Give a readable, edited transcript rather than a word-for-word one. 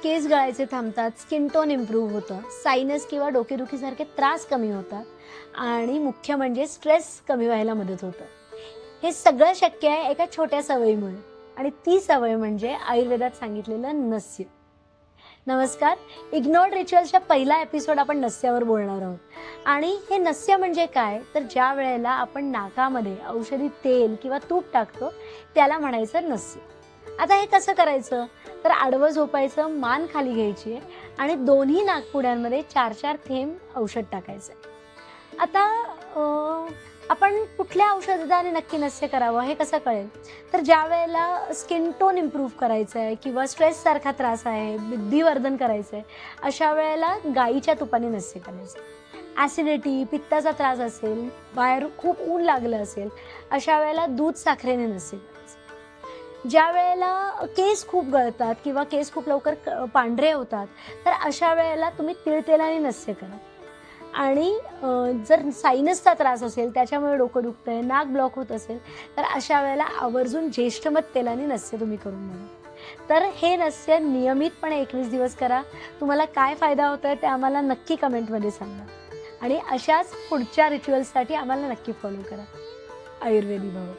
केस गळायचे थांबतात, skin tone improve होतं, sinus किंवा डोकेदुखीसारखे त्रास कमी होतात आणि मुख्य म्हणजे स्ट्रेस कमी व्हायला मदत होतं. हे सगळं शक्य आहे एका छोट्या सवयीमुळे आणि ती सवय म्हणजे आयुर्वेदात सांगितलेलं नस्य. नमस्कार. इग्नोर्ड रिच्युअल्सच्या पहिला एपिसोड आपण नस्यावर बोलणार आहोत आणि हे नस्य म्हणजे काय, तर ज्या वेळेला आपण नाकामध्ये औषधी तेल किंवा तूप टाकतो त्याला म्हणायचं नस्य. आता हे कसं करायचं, तर आडवं झोपायचं, मान खाली घ्यायची आहे आणि दोन्ही नाकपुड्यांमध्ये 4-4 थेंब औषध टाकायचं आहे. आता आपण कुठल्या औषधाने नक्की नस्य करावं हे कसं कळेल, तर ज्या वेळेला स्किन टोन इम्प्रूव्ह करायचं आहे किंवा स्ट्रेससारखा त्रास आहे, बुद्धिवर्धन करायचं आहे, अशा वेळेला गाईच्या तुपाने नस्य करायचं. ॲसिडिटी, पित्ताचा त्रास असेल, बाहेर खूप ऊन लागलं असेल, अशा वेळेला दूध साखरेने नस्य करायचं. ज्या वेळेला केस खूप गळतात किंवा केस खूप लवकर पांढरे होतात, तर अशा वेळेला तुम्ही तिळतेलाने नस्य करा. आणि जर सायनसचा त्रास असेल, त्याच्यामुळे डोकं दुखतंय, नाक ब्लॉक होत असेल, तर अशा वेळेला आवर्जून ज्येष्ठमध तेलाने नस्य तुम्ही करून बघा. तर हे नस्य नियमितपणे 21 दिवस करा. तुम्हाला काय फायदा होतोय ते आम्हाला नक्की कमेंटमध्ये सांगा आणि अशाच पुढच्या रिच्युअल्ससाठी आम्हाला नक्की फॉलो करा. आयुर्वेदी भव.